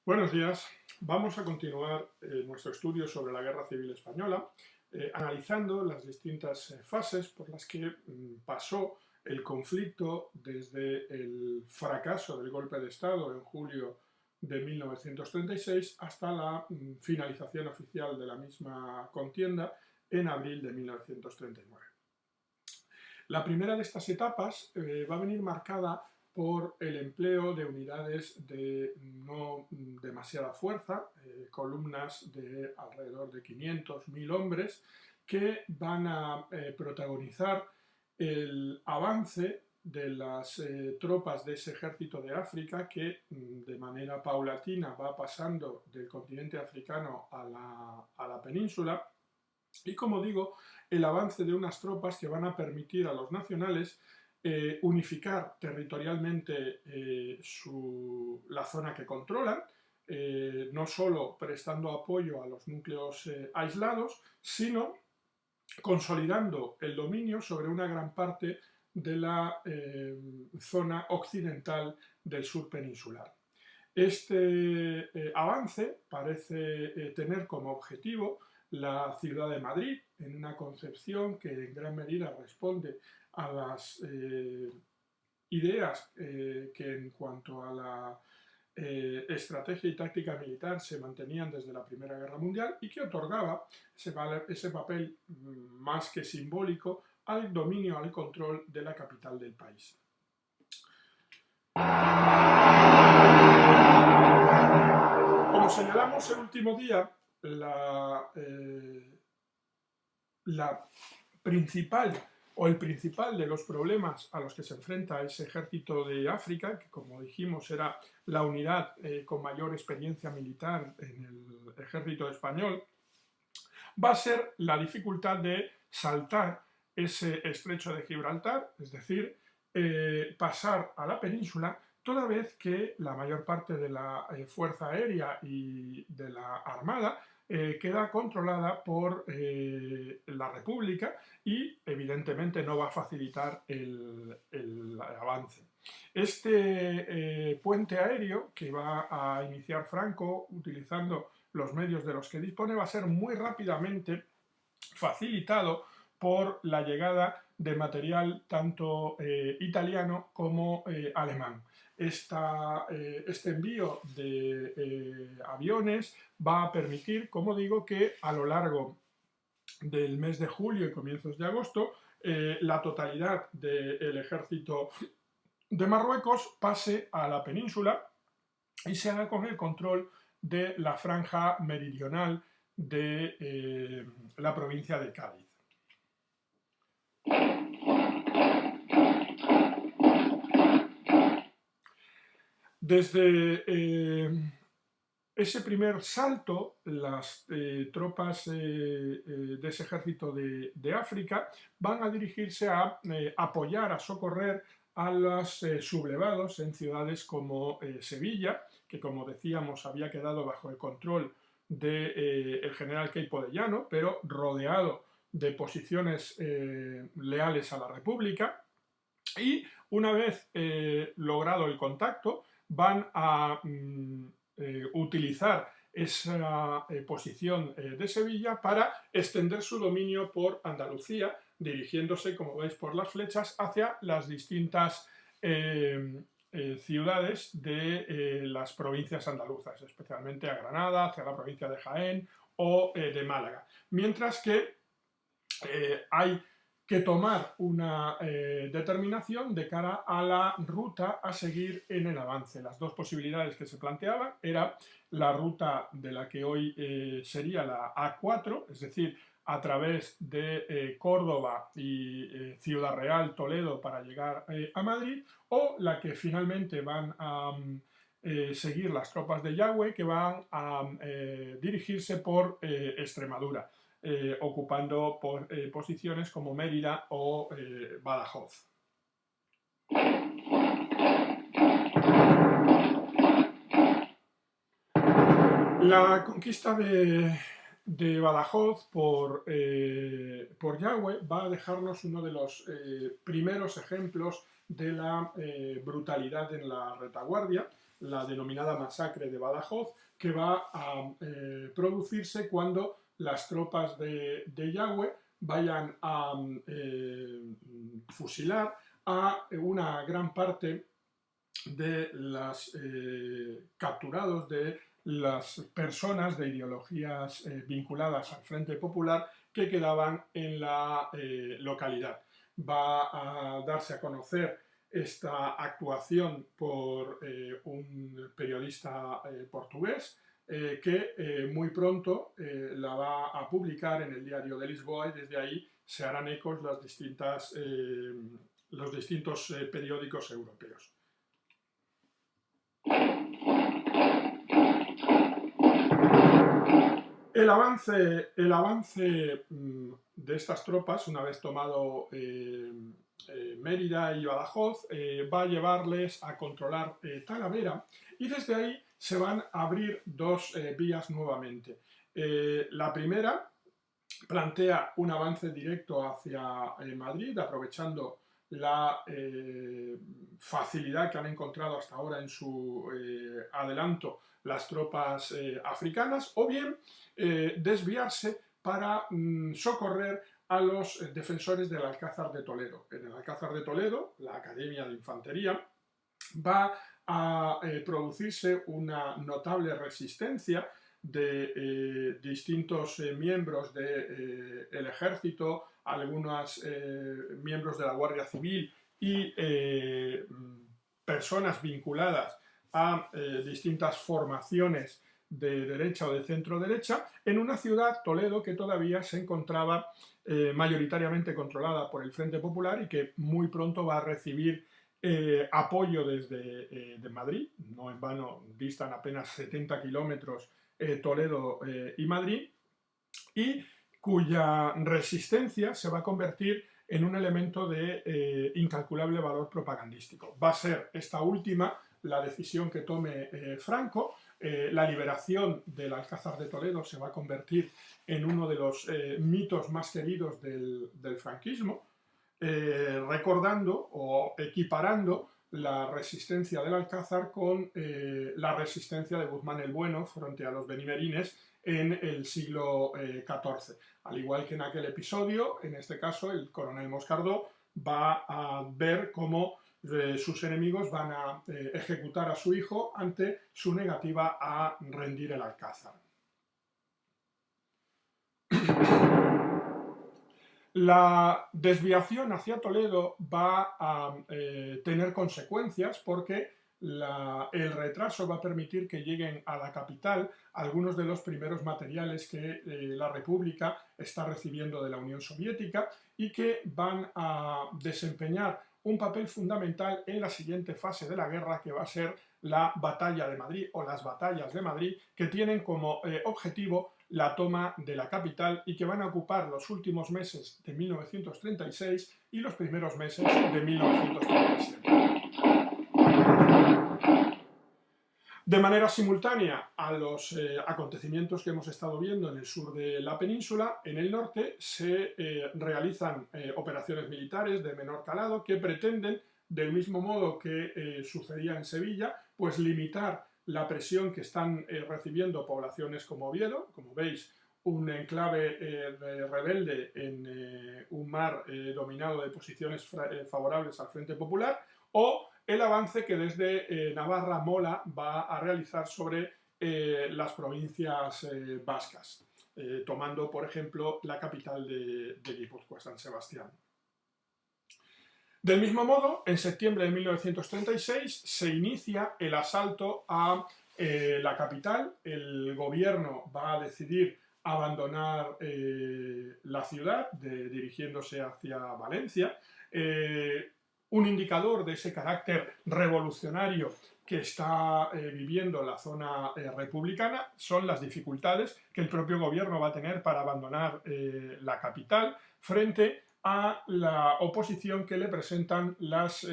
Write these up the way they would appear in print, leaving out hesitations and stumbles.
Buenos días. Vamos a continuar nuestro estudio sobre la Guerra Civil Española, analizando las distintas fases por las que pasó el conflicto desde el fracaso del golpe de Estado en julio de 1936 hasta la finalización oficial de la misma contienda en abril de 1939. La primera de estas etapas va a venir marcada por el empleo de unidades de no demasiada fuerza, columnas de alrededor de 500.000 hombres, que van a protagonizar el avance de las tropas de ese ejército de África que de manera paulatina va pasando del continente africano a la península. Y como digo, el avance de unas tropas que van a permitir a los nacionales unificar territorialmente la zona que controlan, no solo prestando apoyo a los núcleos aislados, sino consolidando el dominio sobre una gran parte de la zona occidental del sur peninsular. Este avance parece tener como objetivo la ciudad de Madrid, en una concepción que en gran medida responde a las ideas que en cuanto a la estrategia y táctica militar se mantenían desde la Primera Guerra Mundial y que otorgaba ese papel más que simbólico al dominio, al control de la capital del país. Como señalamos el último día, el principal de los problemas a los que se enfrenta ese ejército de África, que como dijimos era la unidad con mayor experiencia militar en el ejército español, va a ser la dificultad de saltar ese estrecho de Gibraltar, es decir, pasar a la península, toda vez que la mayor parte de la fuerza aérea y de la armada queda controlada por la República y evidentemente no va a facilitar el avance. Este puente aéreo que va a iniciar Franco utilizando los medios de los que dispone va a ser muy rápidamente facilitado por la llegada de material tanto italiano como alemán. Este envío de aviones va a permitir, como digo, que a lo largo del mes de julio y comienzos de agosto la totalidad del ejército de Marruecos pase a la península y se haga con el control de la franja meridional de la provincia de Cádiz. Desde ese primer salto, las tropas de ese ejército de África van a dirigirse a apoyar, a socorrer a los sublevados en ciudades como Sevilla, que como decíamos había quedado bajo el control del general Queipo de Llano, pero rodeado de posiciones leales a la República. Y una vez logrado el contacto, van a utilizar esa posición de Sevilla para extender su dominio por Andalucía, dirigiéndose, como veis por las flechas, hacia las distintas ciudades de las provincias andaluzas, especialmente a Granada, hacia la provincia de Jaén o de Málaga. Mientras que hay que tomar una determinación de cara a la ruta a seguir en el avance. Las dos posibilidades que se planteaban era la ruta de la que hoy sería la A4, es decir, a través de Córdoba y Ciudad Real, Toledo, para llegar a Madrid, o la que finalmente van a seguir las tropas de Yagüe, que van a dirigirse por Extremadura, ocupando posiciones como Mérida o Badajoz. La conquista de Badajoz por Yagüe va a dejarnos uno de los primeros ejemplos de la brutalidad en la retaguardia. la denominada masacre de Badajoz, que va a producirse cuando las tropas de Yagüe vayan a fusilar a una gran parte de los capturados, de las personas de ideologías vinculadas al Frente Popular que quedaban en la localidad. Va a darse a conocer esta actuación por un periodista portugués que muy pronto la va a publicar en el Diario de Lisboa, y desde ahí se harán ecos los distintos periódicos europeos. El avance de estas tropas, una vez tomado Mérida y Badajoz, va a llevarles a controlar Talavera, y desde ahí se van a abrir dos vías nuevamente. La primera plantea un avance directo hacia Madrid, aprovechando la facilidad que han encontrado hasta ahora en su adelanto las tropas africanas, o bien desviarse para socorrer a los defensores del Alcázar de Toledo. En el Alcázar de Toledo, la Academia de Infantería va a producirse una notable resistencia de distintos miembros del ejército, algunos miembros de la Guardia Civil y personas vinculadas a distintas formaciones de derecha o de centro derecha, en una ciudad, Toledo, que todavía se encontraba mayoritariamente controlada por el Frente Popular y que muy pronto va a recibir apoyo desde de Madrid. No en vano distan apenas 70 kilómetros Toledo y Madrid, y cuya resistencia se va a convertir en un elemento de incalculable valor propagandístico. Va a ser esta última la decisión que tome Franco. La liberación del Alcázar de Toledo se va a convertir en uno de los mitos más queridos del franquismo, recordando o equiparando la resistencia del Alcázar con la resistencia de Guzmán el Bueno frente a los benimerines en el siglo XIV. Al igual que en aquel episodio, en este caso el coronel Moscardó va a ver cómo sus enemigos van a ejecutar a su hijo ante su negativa a rendir el Alcázar. La desviación hacia Toledo va a tener consecuencias porque el retraso va a permitir que lleguen a la capital algunos de los primeros materiales que la República está recibiendo de la Unión Soviética y que van a desempeñar un papel fundamental en la siguiente fase de la guerra, que va a ser la Batalla de Madrid o las batallas de Madrid, que tienen como objetivo la toma de la capital y que van a ocupar los últimos meses de 1936 y los primeros meses de 1937. De manera simultánea a los acontecimientos que hemos estado viendo en el sur de la península, en el norte se realizan operaciones militares de menor calado que pretenden, del mismo modo que sucedía en Sevilla, pues limitar la presión que están recibiendo poblaciones como Oviedo, como veis, un enclave rebelde en un mar dominado de posiciones favorables al Frente Popular, o el avance que desde Navarra Mola va a realizar sobre las provincias vascas, tomando, por ejemplo, la capital de Guipúzcoa, San Sebastián. Del mismo modo, en septiembre de 1936 se inicia el asalto a la capital. El gobierno va a decidir abandonar la ciudad, dirigiéndose hacia Valencia. Un indicador de ese carácter revolucionario que está viviendo la zona republicana son las dificultades que el propio gobierno va a tener para abandonar la capital frente a la oposición que le presentan las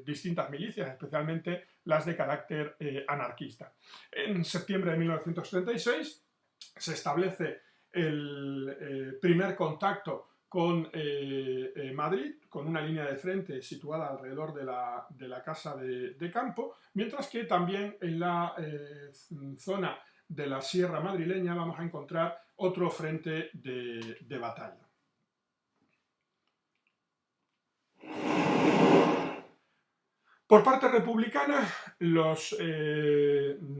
distintas milicias, especialmente las de carácter anarquista. En septiembre de 1936 se establece el primer contacto con Madrid, con una línea de frente situada alrededor de la casa de campo, mientras que también en la zona de la Sierra Madrileña vamos a encontrar otro frente de batalla. Por parte republicana, los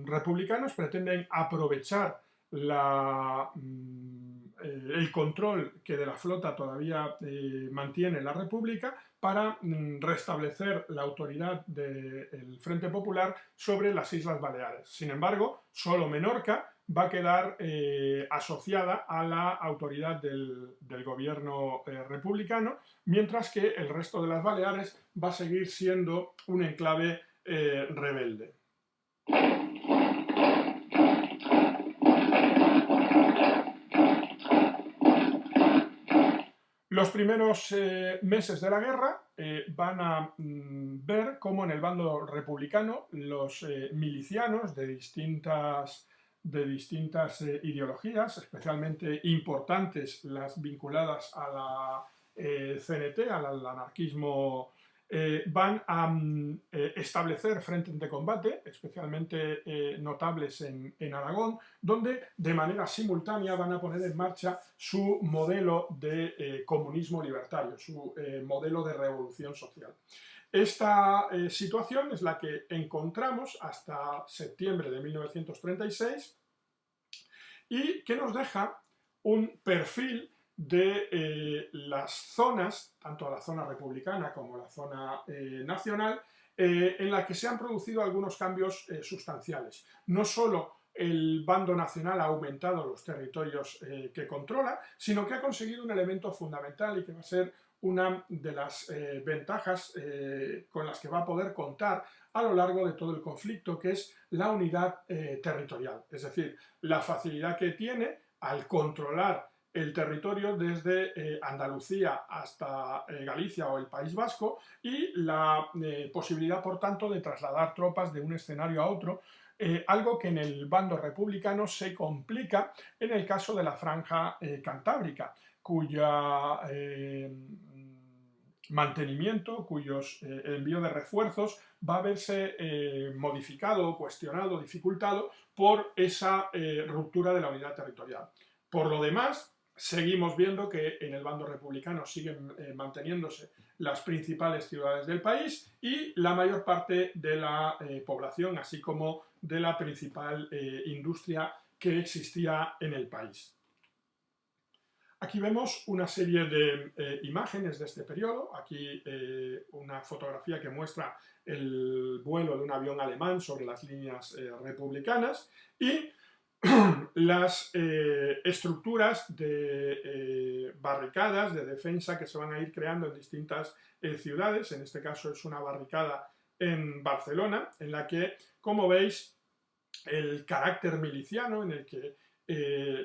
republicanos pretenden aprovechar el control que de la flota todavía mantiene la República para restablecer la autoridad del Frente Popular sobre las Islas Baleares. Sin embargo, solo Menorca va a quedar asociada a la autoridad del gobierno republicano, mientras que el resto de las Baleares va a seguir siendo un enclave rebelde. Los primeros meses de la guerra van a ver cómo en el bando republicano los milicianos de distintas ideologías, especialmente importantes las vinculadas a la CNT, al anarquismo, van a establecer frentes de combate, especialmente notables en Aragón, donde de manera simultánea van a poner en marcha su modelo de comunismo libertario, su modelo de revolución social. Esta situación es la que encontramos hasta septiembre de 1936 y que nos deja un perfil de las zonas, tanto la zona republicana como la zona nacional, en la que se han producido algunos cambios sustanciales. No solo el bando nacional ha aumentado los territorios que controla, sino que ha conseguido un elemento fundamental y que va a ser una de las ventajas con las que va a poder contar a lo largo de todo el conflicto, que es la unidad territorial. Es decir, la facilidad que tiene al controlar el territorio desde Andalucía hasta Galicia o el País Vasco y la posibilidad, por tanto, de trasladar tropas de un escenario a otro, algo que en el bando republicano se complica en el caso de la franja cantábrica, cuya mantenimiento, cuyos envío de refuerzos va a verse modificado, cuestionado, dificultado por esa ruptura de la unidad territorial. Por lo demás, seguimos viendo que en el bando republicano siguen manteniéndose las principales ciudades del país y la mayor parte de la población, así como de la principal industria que existía en el país. Aquí vemos una serie de imágenes de este periodo. Aquí una fotografía que muestra el vuelo de un avión alemán sobre las líneas republicanas y las estructuras de barricadas, de defensa que se van a ir creando en distintas ciudades. En este caso es una barricada en Barcelona, en la que, como veis, el carácter miliciano en el que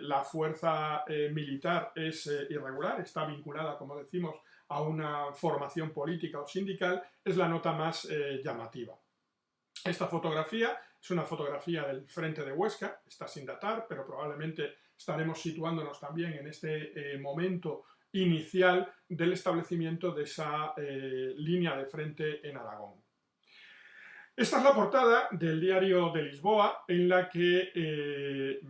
la fuerza militar es irregular, está vinculada, como decimos, a una formación política o sindical, es la nota más llamativa. Esta fotografía es una fotografía del frente de Huesca, está sin datar, pero probablemente estaremos situándonos también en este momento inicial del establecimiento de esa línea de frente en Aragón. Esta es la portada del Diario de Lisboa, en la que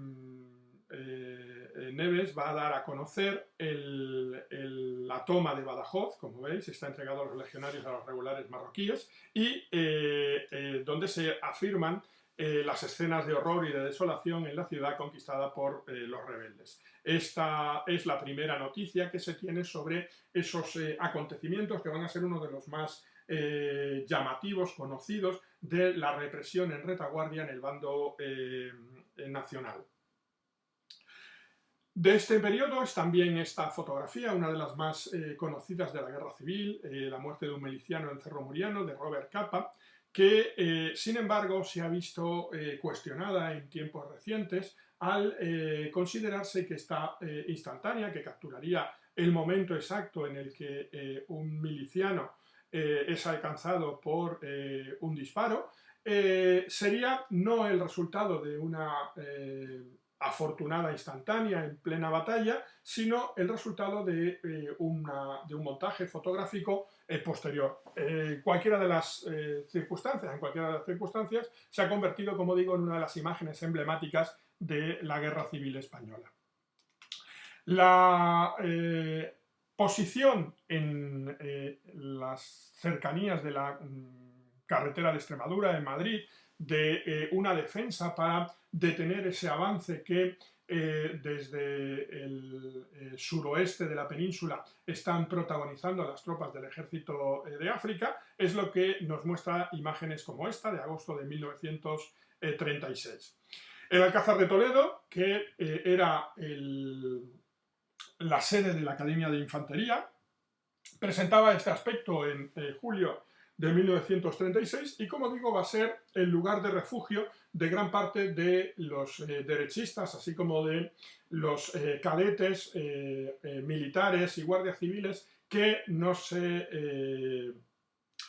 Neves va a dar a conocer la toma de Badajoz, como veis, está entregado a los legionarios y a los regulares marroquíes, y donde se afirman las escenas de horror y de desolación en la ciudad conquistada por los rebeldes. Esta es la primera noticia que se tiene sobre esos acontecimientos que van a ser uno de los más llamativos, conocidos, de la represión en retaguardia en el bando nacional. De este periodo es también esta fotografía, una de las más conocidas de la Guerra Civil, la muerte de un miliciano en Cerro Muriano, de Robert Capa, que sin embargo se ha visto cuestionada en tiempos recientes al considerarse que está instantánea, que capturaría el momento exacto en el que un miliciano es alcanzado por un disparo. Sería no el resultado de una afortunada instantánea en plena batalla, sino el resultado de un montaje fotográfico posterior. Cualquiera de las circunstancias, en cualquiera de las circunstancias, se ha convertido, como digo, en una de las imágenes emblemáticas de la Guerra Civil Española. La posición en las cercanías de la carretera de Extremadura, en Madrid, de una defensa para detener ese avance que desde el suroeste de la península están protagonizando las tropas del ejército de África, es lo que nos muestra imágenes como esta de agosto de 1936. El Alcázar de Toledo, que era la sede de la Academia de Infantería, presentaba este aspecto en julio de 1936 y, como digo, va a ser el lugar de refugio de gran parte de los derechistas, así como de los cadetes militares y guardias civiles que no se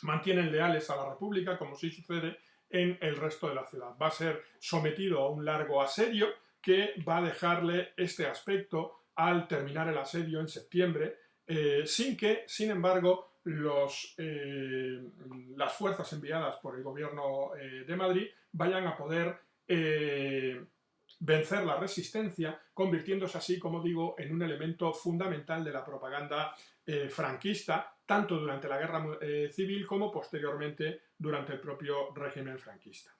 mantienen leales a la República, como sí sucede en el resto de la ciudad. Va a ser sometido a un largo asedio que va a dejarle este aspecto al terminar el asedio en septiembre, sin que, sin embargo, las fuerzas enviadas por el gobierno de Madrid vayan a poder vencer la resistencia, convirtiéndose así, como digo, en un elemento fundamental de la propaganda franquista, tanto durante la Guerra Civil como posteriormente durante el propio régimen franquista.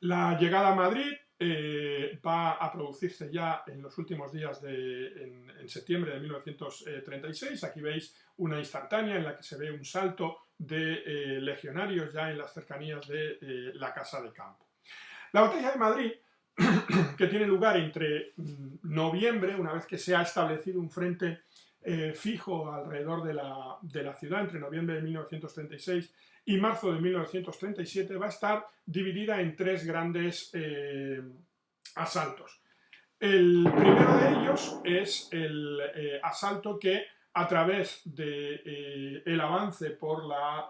La llegada a Madrid va a producirse ya en los últimos días en septiembre de 1936. Aquí veis una instantánea en la que se ve un salto de legionarios ya en las cercanías de la Casa de Campo. La batalla de Madrid, que tiene lugar entre noviembre, una vez que se ha establecido un frente fijo alrededor de la ciudad, entre noviembre de 1936 y marzo de 1937, va a estar dividida en tres grandes asaltos. El primero de ellos es el asalto que, a través del avance por la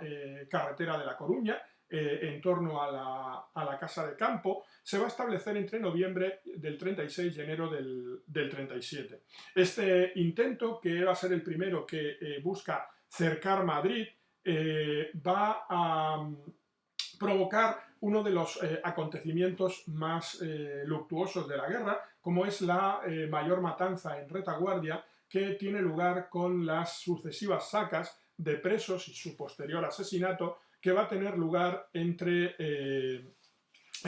carretera de La Coruña, en torno a la Casa de Campo, se va a establecer entre noviembre del 36 y enero del 37. Este intento, que va a ser el primero que busca cercar Madrid, va a provocar uno de los acontecimientos más luctuosos de la guerra, como es la mayor matanza en retaguardia que tiene lugar con las sucesivas sacas de presos y su posterior asesinato, que va a tener lugar en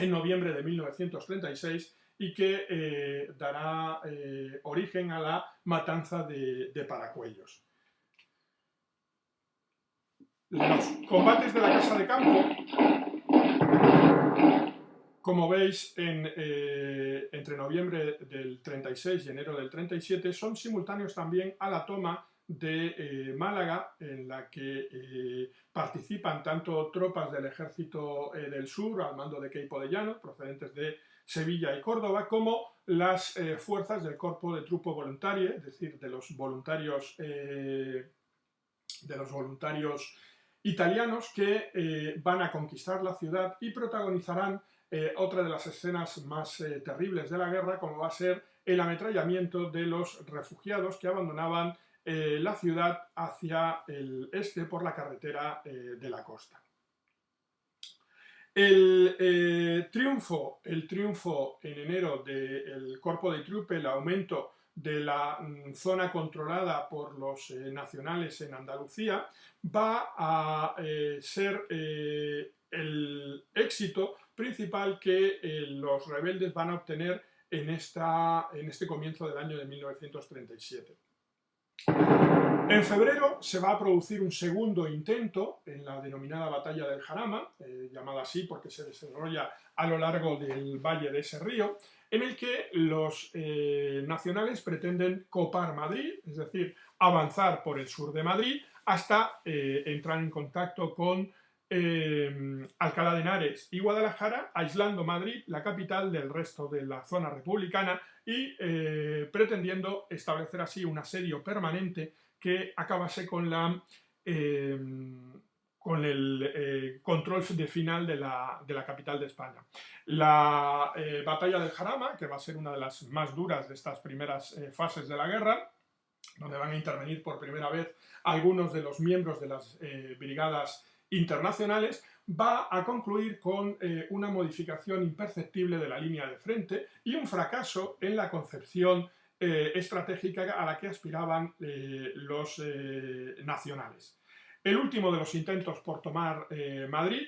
noviembre de 1936 y que dará origen a la matanza de Paracuellos. Los combates de la Casa de Campo, como veis, entre noviembre del 36 y enero del 37, son simultáneos también a la toma de Málaga, en la que participan tanto tropas del Ejército del Sur, al mando de Queipo de Llano, procedentes de Sevilla y Córdoba, como las fuerzas del Corpo de Trupo Voluntarie, es decir, de los voluntarios italianos, que van a conquistar la ciudad y protagonizarán otra de las escenas más terribles de la guerra, como va a ser el ametrallamiento de los refugiados que abandonaban la ciudad hacia el este por la carretera de la costa. El triunfo en enero del Corpo de Truppe, el aumento de la zona controlada por los nacionales en Andalucía, va a ser el éxito principal que los rebeldes van a obtener en este comienzo del año de 1937. En febrero se va a producir un segundo intento en la denominada Batalla del Jarama, llamada así porque se desarrolla a lo largo del valle de ese río, en el que los nacionales pretenden copar Madrid, es decir, avanzar por el sur de Madrid hasta entrar en contacto con Alcalá de Henares y Guadalajara, aislando Madrid, la capital, del resto de la zona republicana y pretendiendo establecer así un asedio permanente que acabase con la con el control final de la capital de España. La batalla del Jarama, que va a ser una de las más duras de estas primeras fases de la guerra, donde van a intervenir por primera vez algunos de los miembros de las brigadas internacionales, va a concluir con una modificación imperceptible de la línea de frente y un fracaso en la concepción estratégica a la que aspiraban los nacionales. El último de los intentos por tomar Madrid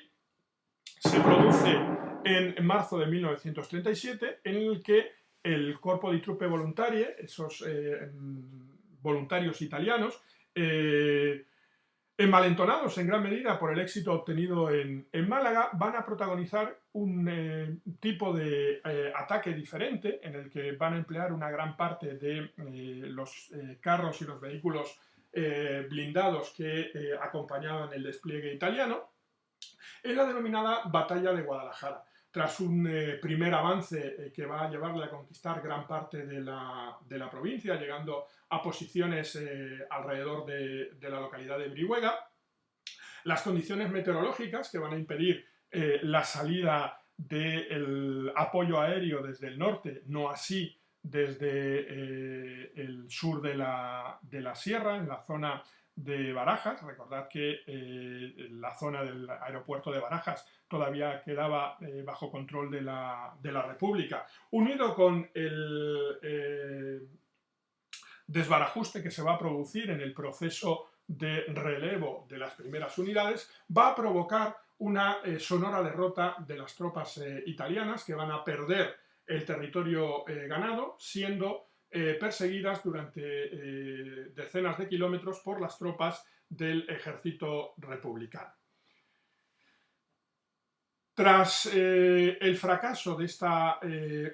se produce en marzo de 1937, en el que el Corpo di Truppe Volontarie, esos voluntarios italianos, envalentonados en gran medida por el éxito obtenido en Málaga, van a protagonizar un tipo de ataque diferente, en el que van a emplear una gran parte de los carros y los vehículos blindados que acompañaban el despliegue italiano, en la denominada Batalla de Guadalajara. Tras un primer avance que va a llevarle a conquistar gran parte de la provincia, llegando a posiciones alrededor de la localidad de Brihuega, las condiciones meteorológicas que van a impedir la salida del apoyo aéreo desde el norte, no así desde el sur de la sierra, en la zona de Barajas. Recordad que la zona del aeropuerto de Barajas todavía quedaba bajo control de la República, unido con el desbarajuste que se va a producir en el proceso de relevo de las primeras unidades, va a provocar una sonora derrota de las tropas italianas, que van a perder el territorio ganado, siendo perseguidas durante decenas de kilómetros por las tropas del ejército republicano. Tras el fracaso de esta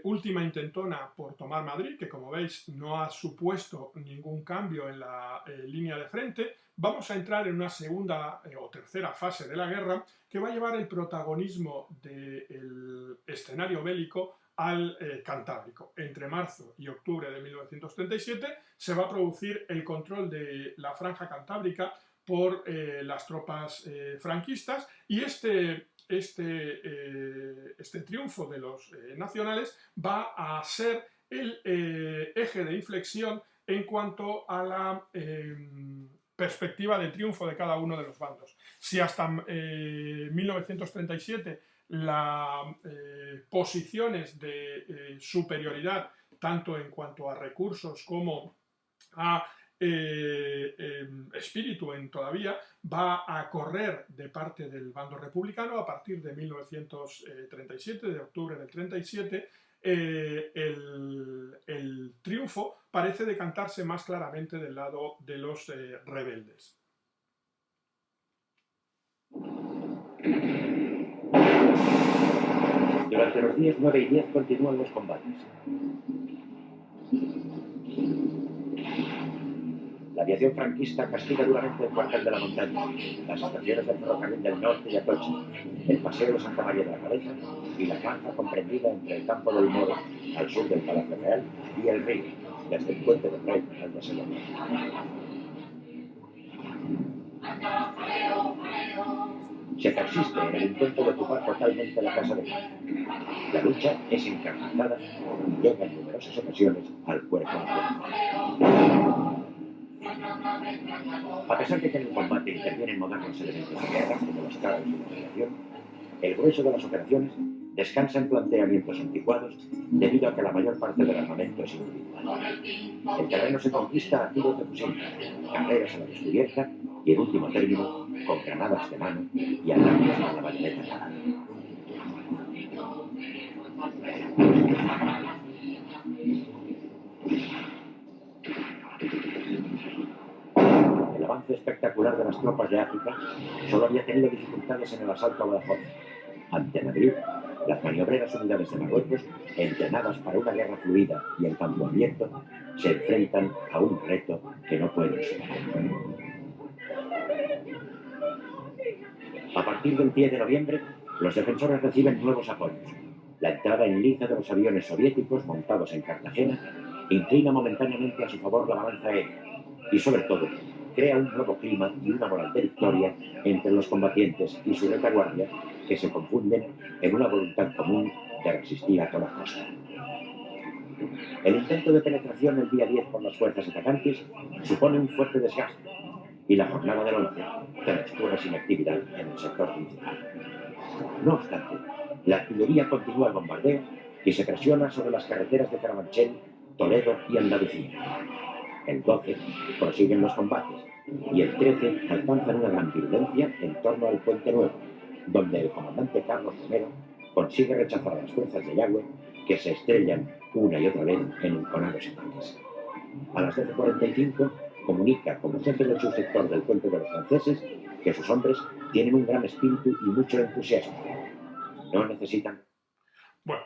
última intentona por tomar Madrid, que como veis no ha supuesto ningún cambio en la línea de frente, vamos a entrar en una segunda o tercera fase de la guerra que va a llevar el protagonismo del escenario bélico al Cantábrico. Entre marzo y octubre de 1937 se va a producir el control de la franja cantábrica por las tropas franquistas, y este triunfo de los nacionales va a ser el eje de inflexión en cuanto a la perspectiva de triunfo de cada uno de los bandos. Si hasta 1937 las posiciones de superioridad, tanto en cuanto a recursos como a espíritu todavía, va a correr de parte del bando republicano, a partir de 1937, de octubre del 37, el triunfo parece decantarse más claramente del lado de los rebeldes. Durante los días 9 y 10 continúan los combates. La aviación franquista castiga duramente el cuartel de la montaña, las estaciones del ferrocarril del norte y Atocha, el paseo de Santa María de la Cabeza y la franja comprendida entre el campo del Moro, al sur del Palacio Real, y el río, desde el puente de Rey al de Segovia. Se persiste en el intento de ocupar totalmente la Casa de Cádiz. La lucha es encarnizada y llega en numerosas ocasiones al cuerpo a cuerpo. A pesar de que en el combate intervienen modernos elementos de guerra, como los carros y la aviación, el grueso de las operaciones descansa en planteamientos anticuados debido a que la mayor parte del armamento es individual. El terreno se conquista a tiros de fusil, carreras a la descubierta y, en último término, con granadas de mano y ataques con la bayoneta clara. El avance espectacular de las tropas de África solo había tenido dificultades en el asalto a Badajoz. Ante Madrid, las maniobreras unidades de Marruecos, entrenadas para una guerra fluida y en campo abierto, se enfrentan a un reto que no pueden superar. A partir del 10 de noviembre, los defensores reciben nuevos apoyos. La entrada en liza de los aviones soviéticos montados en Cartagena inclina momentáneamente a su favor la balanza aérea y, sobre todo, crea un nuevo clima y una moral de victoria entre los combatientes y su retaguardia, que se confunden en una voluntad común de resistir a toda costa. El intento de penetración el día 10 por las fuerzas atacantes supone un fuerte desgaste, y la jornada del 11 transcurre sin actividad en el sector principal. No obstante, la artillería continúa el bombardeo y se presiona sobre las carreteras de Carabanchel, Toledo y Andalucía. El 12 prosiguen los combates y el 13 alcanzan una gran virulencia en torno al Puente Nuevo, donde el comandante Carlos Romero consigue rechazar a las fuerzas de Yagüe, que se estrellan una y otra vez en enconados ataques. A las 12:45 comunica como jefe del subsector del Puente de los Franceses que sus hombres tienen un gran espíritu y mucho entusiasmo. No necesitan... Bueno,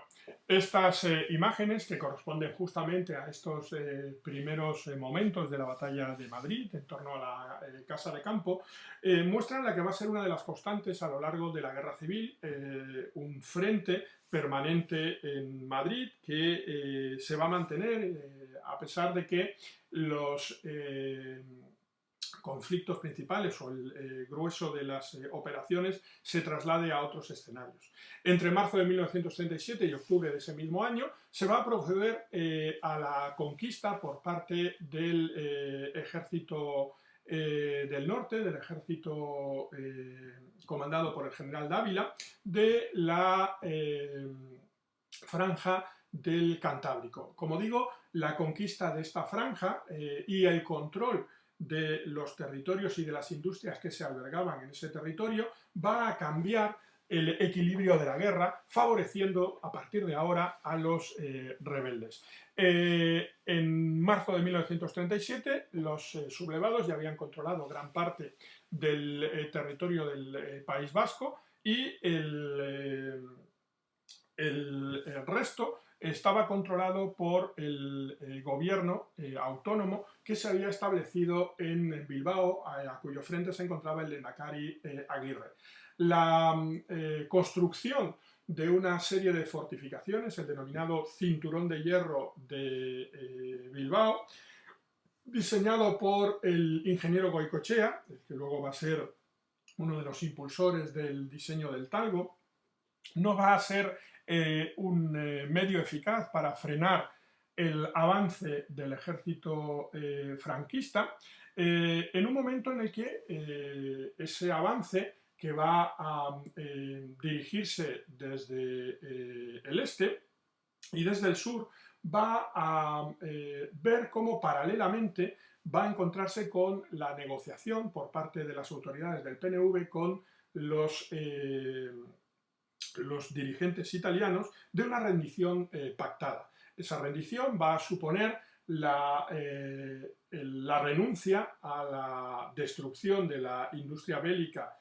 estas imágenes que corresponden justamente a estos primeros momentos de la batalla de Madrid en torno a la Casa de Campo muestran la que va a ser una de las constantes a lo largo de la Guerra Civil, un frente permanente en Madrid que se va a mantener a pesar de que los conflictos principales o el grueso de las operaciones se traslade a otros escenarios. Entre marzo de 1937 y octubre de ese mismo año se va a proceder a la conquista por parte del ejército del norte, del ejército comandado por el general Dávila, de la franja del Cantábrico. Como digo, la conquista de esta franja y el control de los territorios y de las industrias que se albergaban en ese territorio va a cambiar el equilibrio de la guerra, favoreciendo a partir de ahora a los rebeldes. En marzo de 1937 los sublevados ya habían controlado gran parte del territorio del País Vasco y el resto estaba controlado por el gobierno autónomo que se había establecido en Bilbao, a cuyo frente se encontraba el lehendakari Aguirre. La construcción de una serie de fortificaciones, el denominado Cinturón de Hierro de Bilbao, diseñado por el ingeniero Goicoechea, que luego va a ser uno de los impulsores del diseño del talgo, no va a ser un medio eficaz para frenar el avance del ejército franquista en un momento en el que ese avance que va a dirigirse desde el este y desde el sur va a ver cómo paralelamente va a encontrarse con la negociación por parte de las autoridades del PNV con los dirigentes italianos de una rendición pactada. Esa rendición va a suponer la renuncia a la destrucción de la industria bélica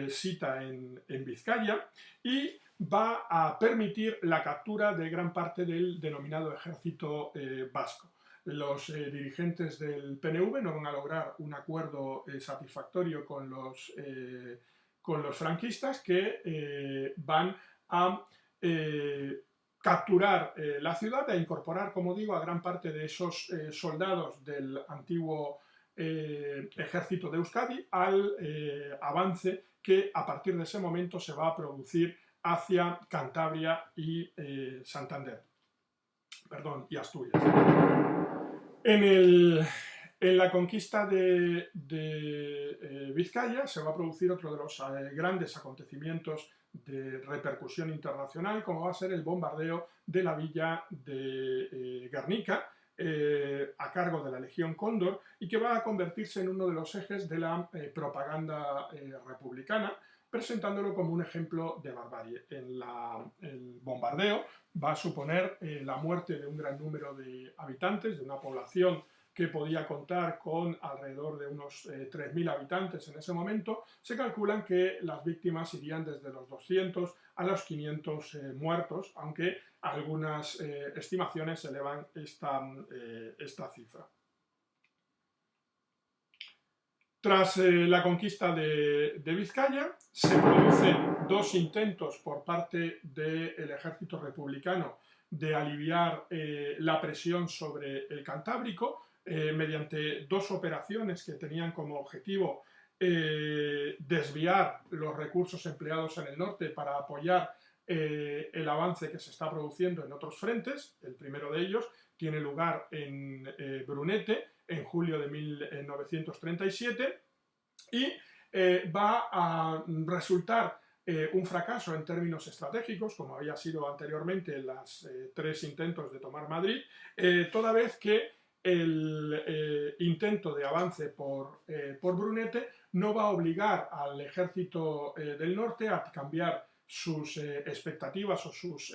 sita en Vizcaya y va a permitir la captura de gran parte del denominado ejército vasco. Los dirigentes del PNV no van a lograr un acuerdo satisfactorio con los franquistas, que van a capturar la ciudad e incorporar, como digo, a gran parte de esos soldados del antiguo ejército de Euskadi al avance que a partir de ese momento se va a producir hacia Cantabria y Santander, perdón, y Asturias. En la conquista de Vizcaya se va a producir otro de los grandes acontecimientos de repercusión internacional, como va a ser el bombardeo de la villa de Guernica, a cargo de la Legión Cóndor, y que va a convertirse en uno de los ejes de la propaganda republicana, presentándolo como un ejemplo de barbarie. El bombardeo va a suponer la muerte de un gran número de habitantes, de una población que podía contar con alrededor de unos 3.000 habitantes en ese momento. Se calculan que las víctimas irían desde los 200 a los 500 muertos, aunque algunas estimaciones elevan esta cifra. Tras la conquista de Vizcaya, se producen dos intentos por parte del ejército republicano de aliviar la presión sobre el Cantábrico. mediante dos operaciones que tenían como objetivo desviar los recursos empleados en el norte para apoyar el avance que se está produciendo en otros frentes. El primero de ellos tiene lugar en Brunete en julio de 1937 y va a resultar un fracaso en términos estratégicos, como había sido anteriormente en los tres intentos de tomar Madrid, toda vez que el intento de avance por Brunete no va a obligar al ejército del norte a cambiar sus expectativas o sus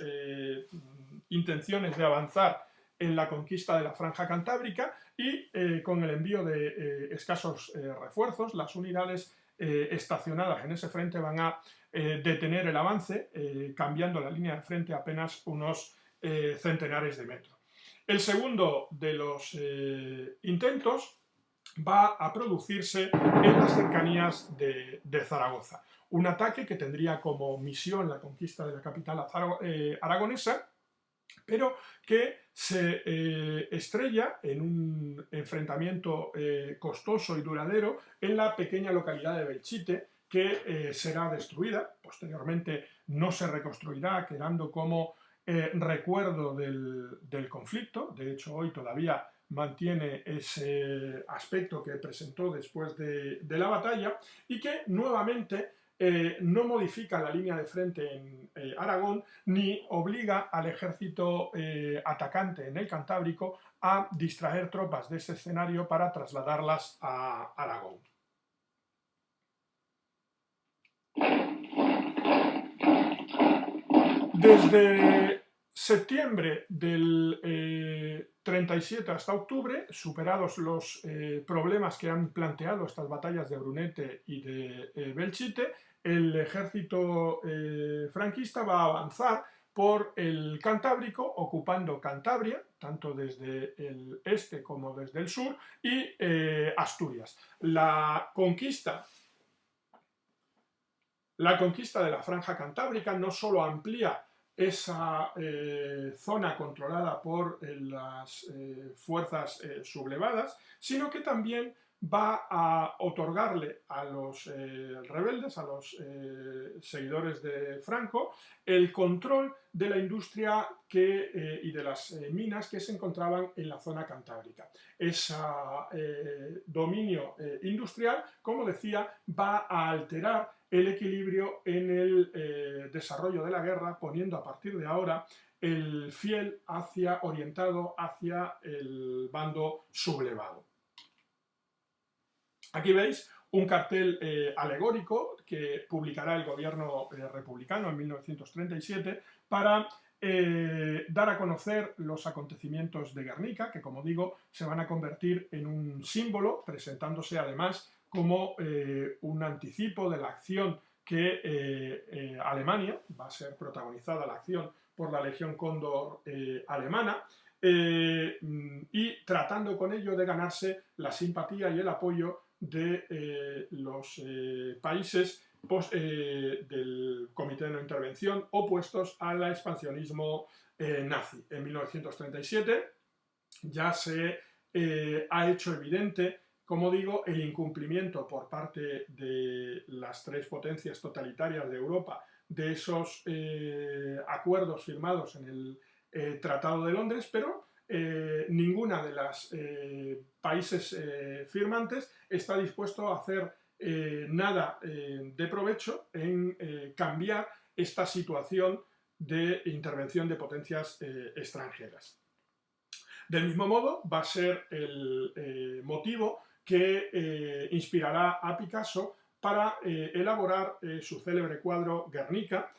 intenciones de avanzar en la conquista de la Franja Cantábrica y con el envío de escasos refuerzos, las unidades estacionadas en ese frente van a detener el avance, cambiando la línea de frente apenas unos centenares de metros. El segundo de los intentos va a producirse en las cercanías de Zaragoza. Un ataque que tendría como misión la conquista de la capital aragonesa, pero que se estrella en un enfrentamiento costoso y duradero en la pequeña localidad de Belchite, que será destruida. Posteriormente no se reconstruirá, quedando como recuerdo del conflicto. De hecho, hoy todavía mantiene ese aspecto que presentó después de la batalla y que nuevamente no modifica la línea de frente en Aragón ni obliga al ejército atacante en el Cantábrico a distraer tropas de este escenario para trasladarlas a Aragón. Desde septiembre del 37 hasta octubre, superados los problemas que han planteado estas batallas de Brunete y de Belchite, el ejército franquista va a avanzar por el Cantábrico, ocupando Cantabria, tanto desde el este como desde el sur, y Asturias. La conquista de la Franja Cantábrica no solo amplía esa zona controlada por las fuerzas sublevadas, sino que también va a otorgarle a los rebeldes, a los seguidores de Franco, el control de la industria y de las minas que se encontraban en la zona cantábrica. Ese dominio industrial, como decía, va a alterar el equilibrio en el desarrollo de la guerra, poniendo a partir de ahora el fiel orientado hacia el bando sublevado. Aquí veis un cartel alegórico que publicará el gobierno republicano en 1937 para dar a conocer los acontecimientos de Guernica, que, como digo, se van a convertir en un símbolo, presentándose además como un anticipo de la acción que Alemania, va a ser protagonizada la acción por la Legión Cóndor alemana, y tratando con ello de ganarse la simpatía y el apoyo de los países del Comité de No Intervención opuestos al expansionismo nazi. En 1937 ya se ha hecho evidente, como digo, el incumplimiento por parte de las tres potencias totalitarias de Europa de esos acuerdos firmados en el Tratado de Londres, pero ninguna de las países firmantes está dispuesto a hacer nada de provecho en cambiar esta situación de intervención de potencias extranjeras. Del mismo modo, va a ser el motivo que inspirará a Picasso para elaborar su célebre cuadro Guernica,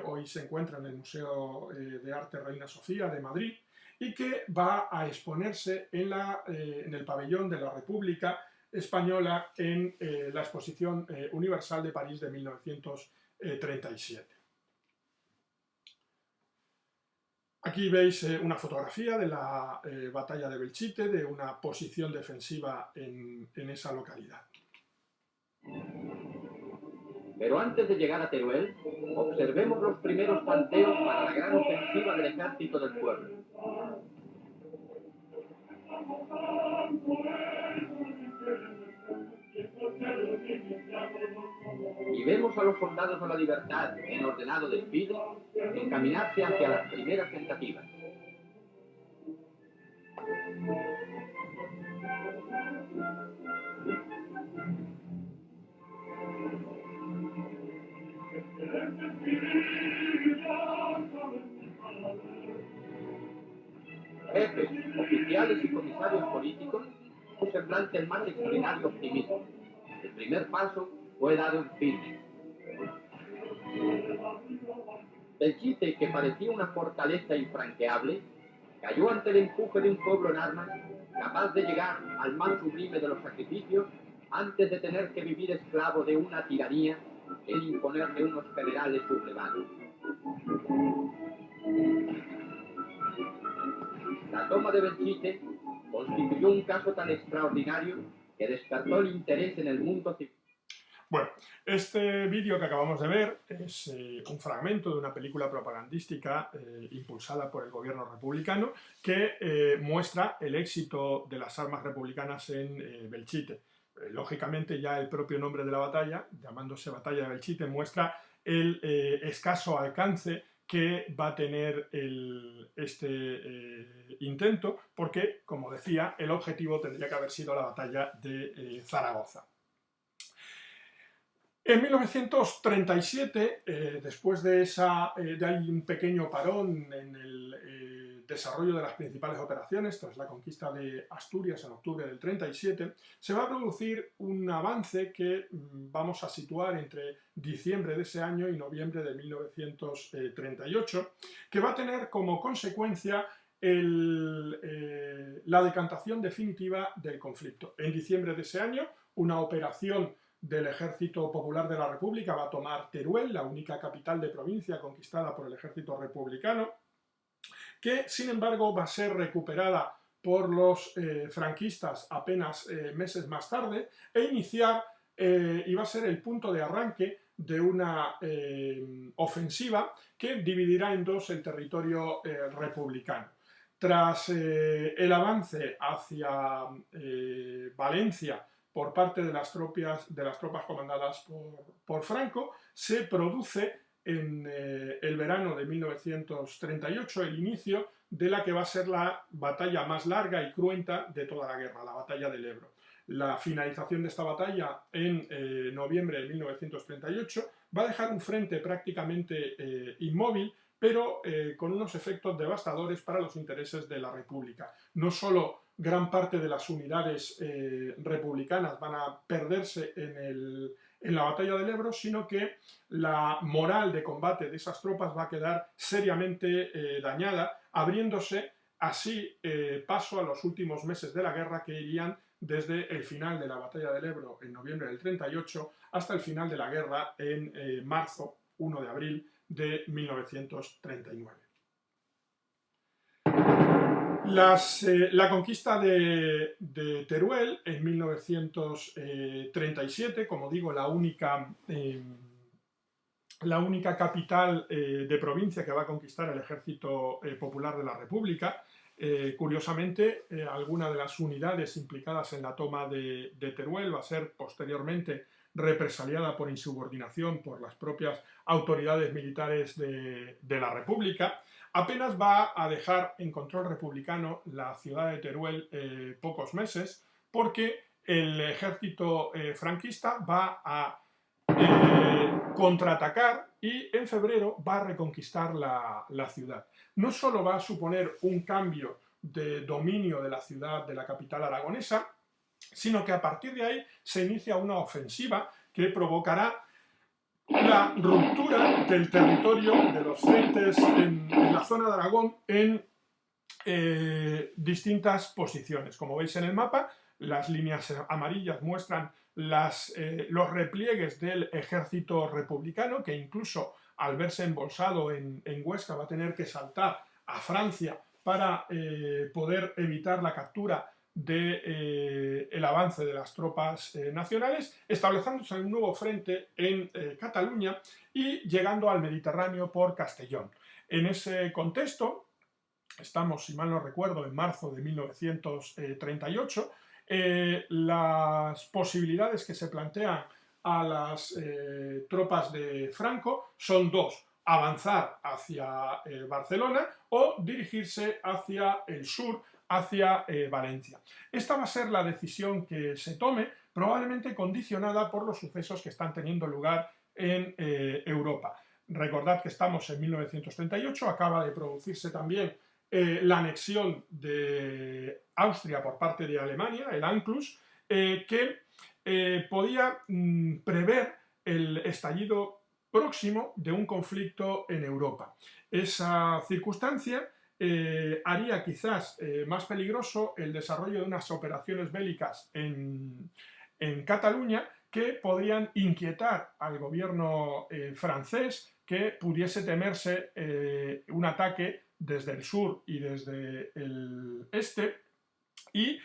hoy se encuentra en el Museo de Arte Reina Sofía de Madrid, y que va a exponerse en el pabellón de la República Española en la Exposición Universal de París de 1937. Aquí veis una fotografía de la batalla de Belchite, de una posición defensiva en esa localidad. Pero antes de llegar a Teruel, observemos los primeros tanteos para la gran ofensiva del Ejército del Pueblo. Y vemos a los soldados de la libertad en ordenado desfile encaminarse hacia las primeras tentativas. Jefes, oficiales y comisarios políticos, un semblante el más extraordinario optimismo. El primer paso fue dado en firme. Belchite, que parecía una fortaleza infranqueable, cayó ante el empuje de un pueblo en armas, capaz de llegar al más sublime de los sacrificios antes de tener que vivir esclavo de una tiranía en imponerle unos generales sublevados. La toma de Belchite constituyó un caso tan extraordinario que despertó el interés en el mundo civil. Bueno, este vídeo que acabamos de ver es un fragmento de una película propagandística impulsada por el gobierno republicano que muestra el éxito de las armas republicanas en Belchite. Lógicamente ya el propio nombre de la batalla, llamándose Batalla de Belchite, muestra el escaso alcance que va a tener este intento, porque, como decía, el objetivo tendría que haber sido la batalla de Zaragoza. En 1937, después de hay un pequeño parón en el desarrollo de las principales operaciones, tras la conquista de Asturias en octubre del 37, se va a producir un avance que vamos a situar entre diciembre de ese año y noviembre de 1938, que va a tener como consecuencia la decantación definitiva del conflicto. En diciembre de ese año, una operación del Ejército Popular de la República va a tomar Teruel, la única capital de provincia conquistada por el ejército republicano, que sin embargo va a ser recuperada por los franquistas apenas meses más tarde e iba a ser el punto de arranque de una ofensiva que dividirá en dos el territorio republicano. Tras el avance hacia Valencia por parte de las tropas comandadas por Franco, se produce en el verano de 1938 el inicio de la que va a ser la batalla más larga y cruenta de toda la guerra, la batalla del Ebro. La finalización de esta batalla en noviembre de 1938 va a dejar un frente prácticamente inmóvil, pero con unos efectos devastadores para los intereses de la República. No solo gran parte de las unidades republicanas van a perderse en la batalla del Ebro, sino que la moral de combate de esas tropas va a quedar seriamente dañada, abriéndose así paso a los últimos meses de la guerra, que irían desde el final de la batalla del Ebro en noviembre del 38 hasta el final de la guerra en marzo, 1 de abril de 1939. La conquista de Teruel en 1937, como digo, la única capital de provincia que va a conquistar el Ejército Popular de la República. Curiosamente, alguna de las unidades implicadas en la toma de Teruel va a ser posteriormente represaliada por insubordinación por las propias autoridades militares de la República. Apenas va a dejar en control republicano la ciudad de Teruel pocos meses, porque el ejército franquista va a contraatacar y en febrero va a reconquistar la ciudad. No solo va a suponer un cambio de dominio de la ciudad, de la capital aragonesa, sino que a partir de ahí se inicia una ofensiva que provocará la ruptura del territorio de los frentes en la zona de Aragón en distintas posiciones. Como veis en el mapa, las líneas amarillas muestran los repliegues del ejército republicano, que incluso al verse embolsado en Huesca va a tener que saltar a Francia para poder evitar la captura del avance de las tropas nacionales, estableciéndose un nuevo frente en Cataluña y llegando al Mediterráneo por Castellón. En ese contexto, estamos, si mal no recuerdo, en marzo de 1938, las posibilidades que se plantean a las tropas de Franco son dos: avanzar hacia Barcelona o dirigirse hacia el sur, hacia Valencia. Esta va a ser la decisión que se tome, probablemente condicionada por los sucesos que están teniendo lugar en Europa. Recordad que estamos en 1938, acaba de producirse también la anexión de Austria por parte de Alemania, el Anschluss, que podía prever el estallido próximo de un conflicto en Europa. Esa circunstancia haría quizás más peligroso el desarrollo de unas operaciones bélicas en Cataluña, que podrían inquietar al gobierno francés, que pudiese temerse un ataque desde el sur y desde el este, y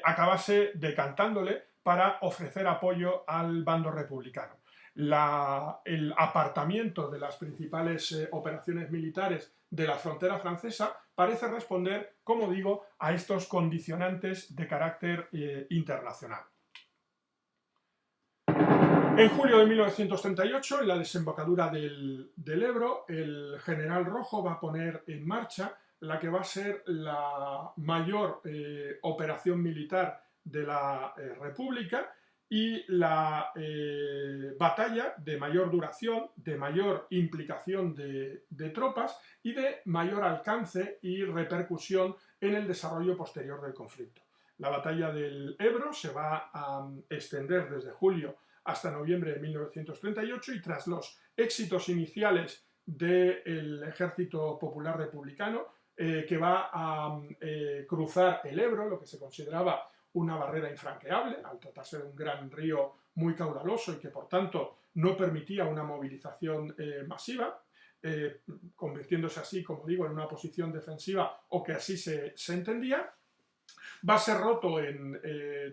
acabase decantándole para ofrecer apoyo al bando republicano. El apartamiento de las principales operaciones militares de la frontera francesa parece responder, como digo, a estos condicionantes de carácter internacional. En julio de 1938, en la desembocadura del Ebro, el general Rojo va a poner en marcha la que va a ser la mayor operación militar de la República y la batalla de mayor duración, de mayor implicación de tropas y de mayor alcance y repercusión en el desarrollo posterior del conflicto. La batalla del Ebro se va a extender desde julio hasta noviembre de 1938, y tras los éxitos iniciales del Ejército Popular Republicano, que va a cruzar el Ebro, lo que se consideraba una barrera infranqueable, al tratarse de un gran río muy caudaloso y que por tanto no permitía una movilización masiva, convirtiéndose así, como digo, en una posición defensiva, o que así se entendía. Va a ser roto en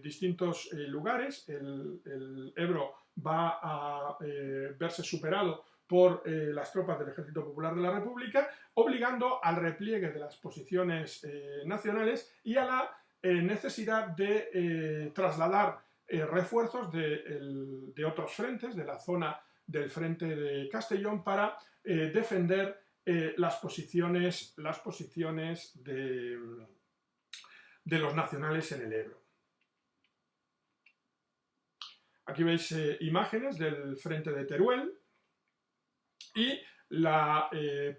distintos lugares. El Ebro va a verse superado por las tropas del Ejército Popular de la República, obligando al repliegue de las posiciones nacionales y a la necesidad de trasladar refuerzos de otros frentes, de la zona del frente de Castellón, para defender las posiciones de los nacionales en el Ebro. Aquí veis imágenes del frente de Teruel y la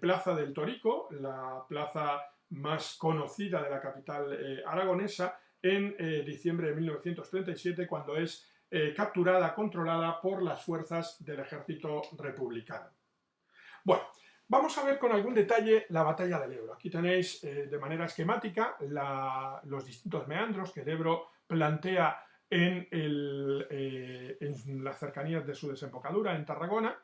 plaza del Torico, la plaza más conocida de la capital aragonesa, en diciembre de 1937, cuando es capturada, controlada por las fuerzas del ejército republicano. Bueno, vamos a ver con algún detalle la batalla del Ebro. Aquí tenéis de manera esquemática los distintos meandros que el Ebro plantea en las cercanías de su desembocadura, en Tarragona,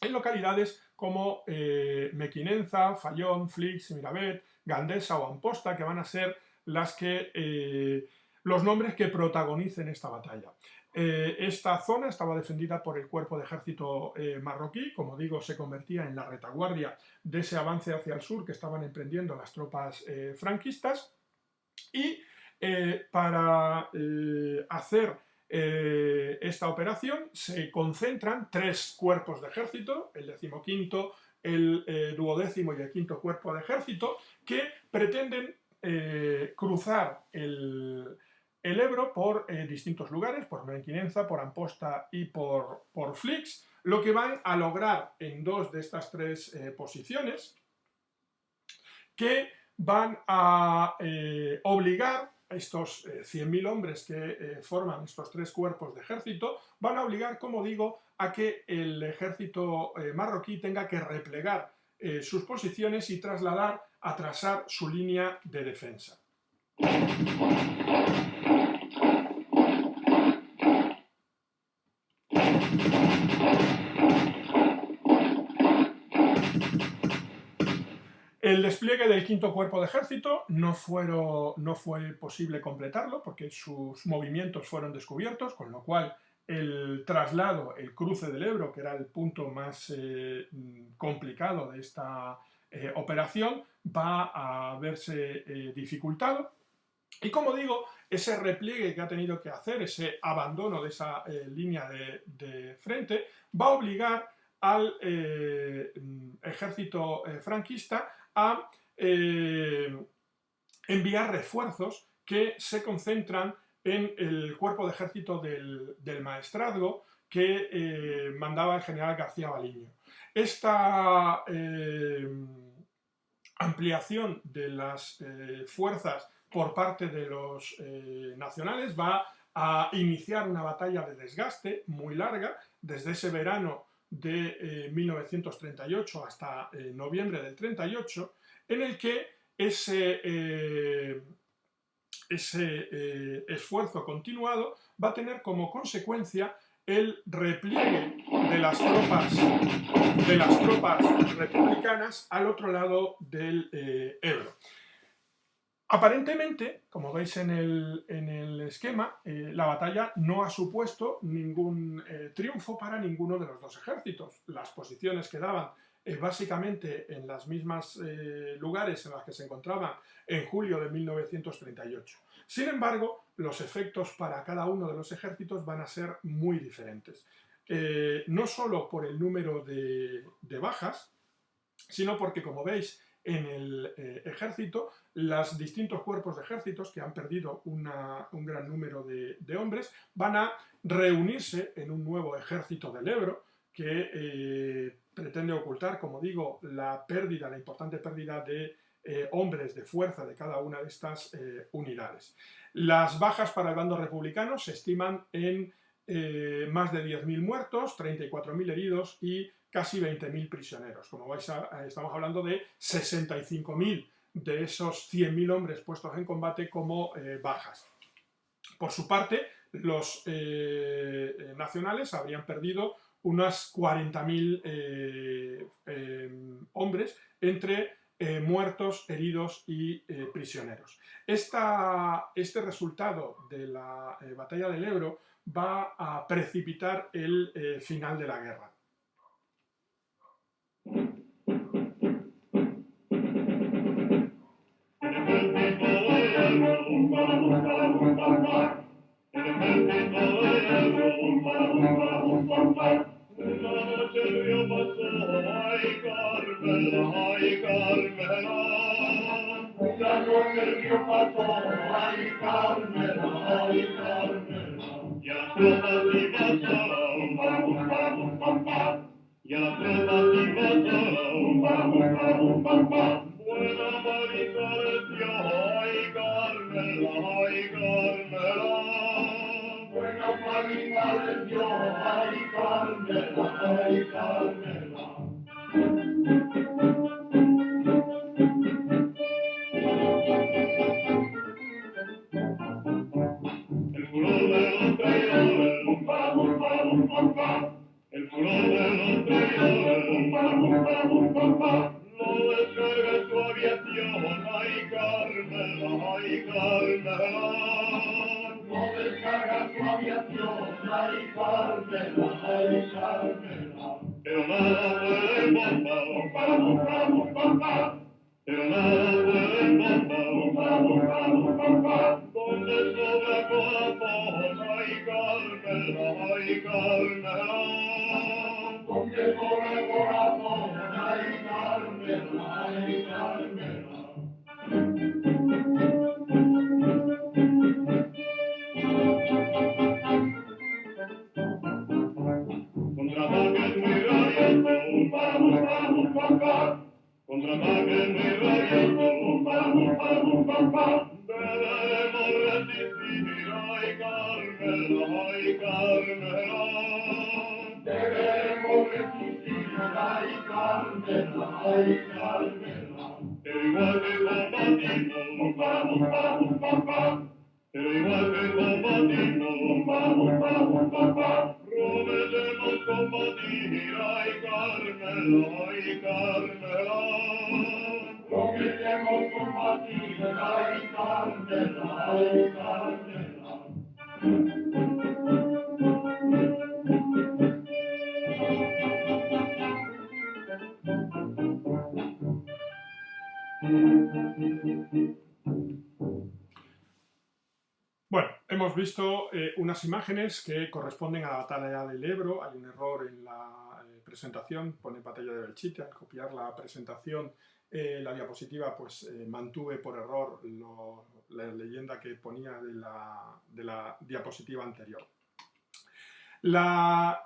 en localidades como Mequinenza, Fallón, Flix, Miravet, Gandesa o Amposta, que van a ser los nombres que protagonicen esta batalla. Esta zona estaba defendida por el cuerpo de ejército marroquí, como digo, se convertía en la retaguardia de ese avance hacia el sur que estaban emprendiendo las tropas franquistas, y para hacer esta operación se concentran tres cuerpos de ejército, el 15º, el 12º y el 5º cuerpo de ejército, que pretenden cruzar el Ebro por distintos lugares, por Mequinenza, por Amposta y por Flix. Lo que van a lograr en dos de estas tres posiciones, que van a obligar a estos 100.000 hombres que forman estos tres cuerpos de ejército, van a obligar, como digo, a que el ejército marroquí tenga que replegar sus posiciones y atrasar su línea de defensa. El despliegue del 5º cuerpo de ejército no fue posible completarlo porque sus movimientos fueron descubiertos, con lo cual el traslado, el cruce del Ebro, que era el punto más complicado de esta operación, va a verse dificultado. Y como digo, ese repliegue que ha tenido que hacer, ese abandono de esa línea de frente, va a obligar al ejército franquista a enviar refuerzos que se concentran en el cuerpo de ejército del Maestrazgo que mandaba el general García Baliño. Esta ampliación de las fuerzas por parte de los nacionales va a iniciar una batalla de desgaste muy larga, desde ese verano de 1938 hasta noviembre del 38, en el que ese esfuerzo continuado va a tener como consecuencia el repliegue de las tropas republicanas al otro lado del Ebro. Aparentemente, como veis en el esquema, la batalla no ha supuesto ningún triunfo para ninguno de los dos ejércitos. Las posiciones quedaban básicamente en las mismas lugares en los que se encontraban en julio de 1938. Sin embargo, los efectos para cada uno de los ejércitos van a ser muy diferentes. No solo por el número de bajas, sino porque, como veis, en el ejército, los distintos cuerpos de ejércitos que han perdido un gran número de hombres van a reunirse en un nuevo ejército del Ebro que pretende ocultar, como digo, la importante pérdida de hombres de fuerza de cada una de estas unidades. Las bajas para el bando republicano se estiman en más de 10.000 muertos, 34.000 heridos y casi 20.000 prisioneros. Como vais estamos hablando de 65.000 de esos 100.000 hombres puestos en combate como bajas. Por su parte, los nacionales habrían perdido unas 40.000 hombres entre muertos, heridos y prisioneros. Este resultado de la batalla del Ebro va a precipitar el final de la guerra. Hemos visto unas imágenes que corresponden a la batalla del Ebro. Hay un error en la presentación, pone batalla de Belchite. Al copiar la presentación, la diapositiva, pues mantuve por error la leyenda que ponía de la diapositiva anterior. La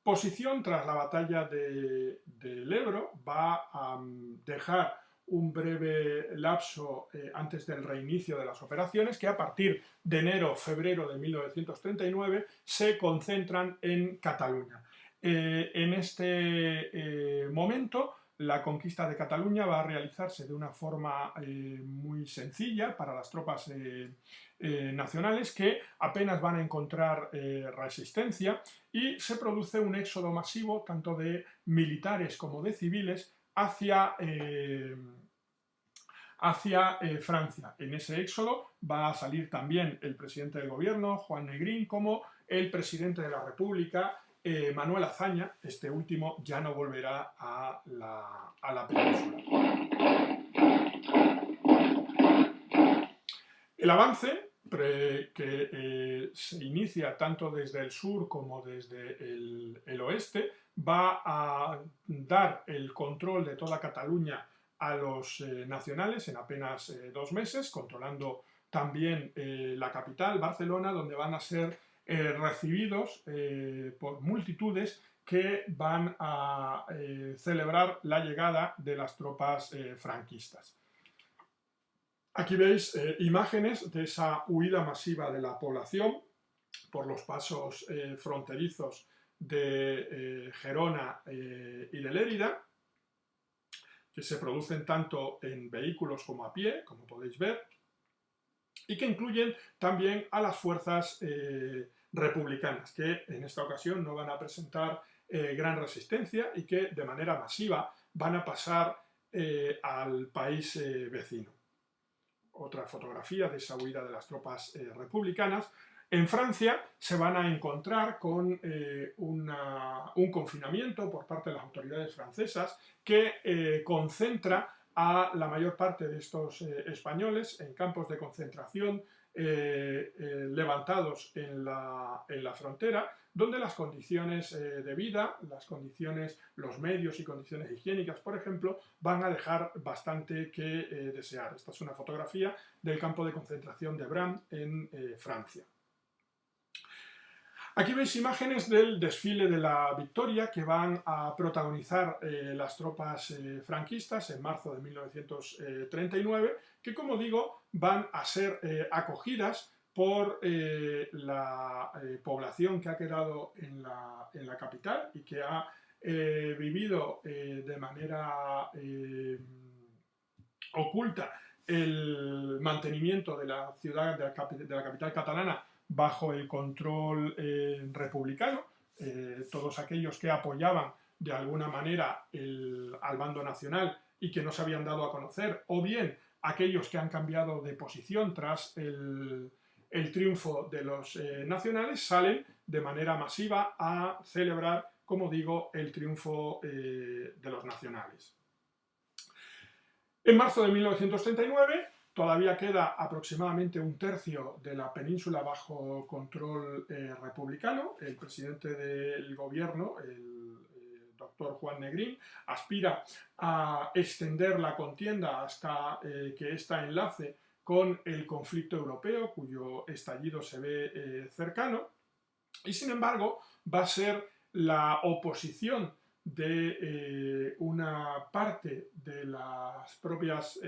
posición tras la batalla del Ebro va a dejar un breve lapso antes del reinicio de las operaciones que a partir de enero-febrero de 1939 se concentran en Cataluña. En este momento la conquista de Cataluña va a realizarse de una forma muy sencilla para las tropas nacionales que apenas van a encontrar resistencia y se produce un éxodo masivo tanto de militares como de civiles hacia Francia. En ese éxodo va a salir también el presidente del gobierno, Juan Negrín, como el presidente de la República, Manuel Azaña. Este último ya no volverá a la península. El avance que se inicia tanto desde el sur como desde el oeste va a dar el control de toda Cataluña a los nacionales en apenas 2 meses, controlando también la capital, Barcelona, donde van a ser recibidos por multitudes que van a celebrar la llegada de las tropas franquistas. Aquí veis imágenes de esa huida masiva de la población por los pasos fronterizos de Gerona y de Lérida, que se producen tanto en vehículos como a pie, como podéis ver, y que incluyen también a las fuerzas republicanas, que en esta ocasión no van a presentar gran resistencia y que de manera masiva van a pasar al país vecino. Otra fotografía de esa huida de las tropas republicanas. En Francia se van a encontrar con un confinamiento por parte de las autoridades francesas que concentra a la mayor parte de estos españoles en campos de concentración levantados en la frontera, donde las condiciones de vida, los medios y condiciones higiénicas, por ejemplo, van a dejar bastante que desear. Esta es una fotografía del campo de concentración de Bram en Francia. Aquí veis imágenes del desfile de la Victoria que van a protagonizar las tropas franquistas en marzo de 1939, que, como digo, van a ser acogidas por la población que ha quedado en la capital y que ha vivido de manera oculta el mantenimiento de la ciudad, de la capital catalana, bajo el control republicano. Todos aquellos que apoyaban de alguna manera al bando nacional y que no se habían dado a conocer, o bien aquellos que han cambiado de posición tras el triunfo de los nacionales, salen de manera masiva a celebrar, como digo, el triunfo de los nacionales. En marzo de 1939 todavía queda aproximadamente 1/3 de la península bajo control republicano. El presidente del gobierno, el doctor Juan Negrín, aspira a extender la contienda hasta que ésta enlace con el conflicto europeo, cuyo estallido se ve cercano, y sin embargo va a ser la oposición de una parte de las propias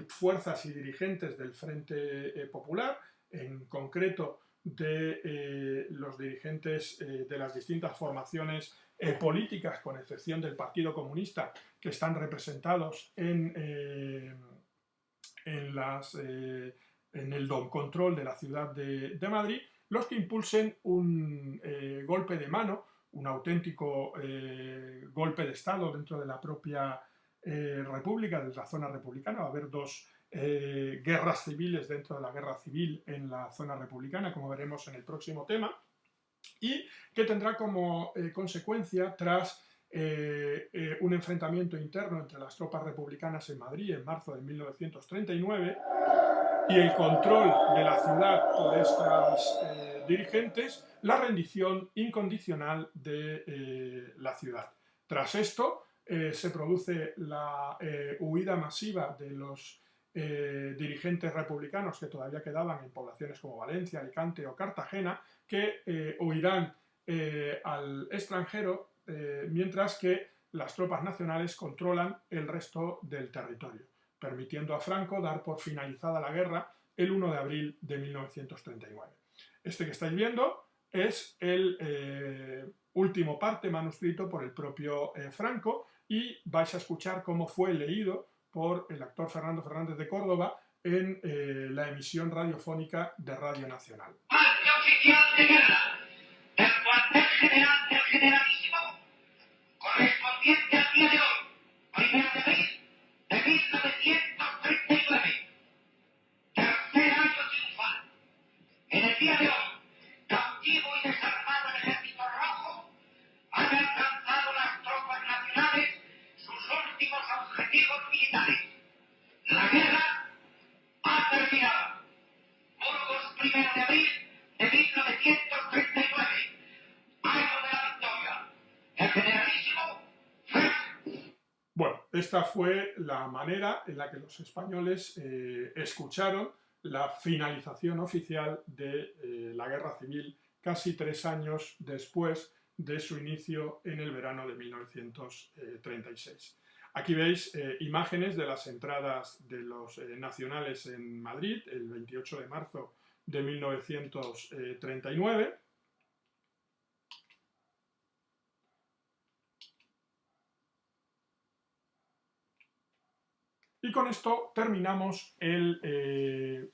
fuerzas y dirigentes del Frente Popular, en concreto de los dirigentes de las distintas formaciones políticas, con excepción del Partido Comunista, que están representados en el control de la ciudad de Madrid, los que impulsen un golpe de mano, un auténtico golpe de Estado dentro de la propia república, de la zona republicana. Va a haber 2 guerras civiles dentro de la guerra civil en la zona republicana, como veremos en el próximo tema, y que tendrá como consecuencia, tras un enfrentamiento interno entre las tropas republicanas en Madrid en marzo de 1939, y el control de la ciudad por estas dirigentes, la rendición incondicional de la ciudad. Tras esto, se produce la huida masiva de los dirigentes republicanos que todavía quedaban en poblaciones como Valencia, Alicante o Cartagena, que huirán al extranjero, mientras que las tropas nacionales controlan el resto del territorio, permitiendo a Franco dar por finalizada la guerra el 1 de abril de 1939. Este que estáis viendo es el último parte manuscrito por el propio Franco, y vais a escuchar cómo fue leído por el actor Fernando Fernández de Córdoba en la emisión radiofónica de Radio Nacional. Parte oficial de guerra del cuartel general del Generalísimo, correspondiente al día de hoy, 1 de abril de 1939. Tercer año triunfal. En el día de hoy, cautivo y desarmado el ejército rojo, han alcanzado las tropas nacionales sus últimos objetivos militares. La guerra ha terminado. Burgos, 1 de abril de 1939. Año de la victoria. El Generalísimo Franco. Bueno, esta fue la manera en la que los españoles escucharon la finalización oficial de la Guerra Civil casi 3 años después de su inicio en el verano de 1936. Aquí veis imágenes de las entradas de los nacionales en Madrid el 28 de marzo de 1939. Y con esto terminamos el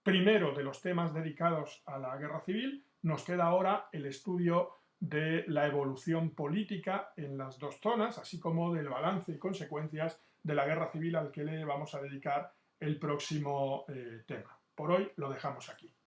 primero de los temas dedicados a la Guerra Civil. Nos queda ahora el estudio de la evolución política en las dos zonas, así como del balance y consecuencias de la Guerra Civil, al que le vamos a dedicar el próximo tema. Por hoy lo dejamos aquí.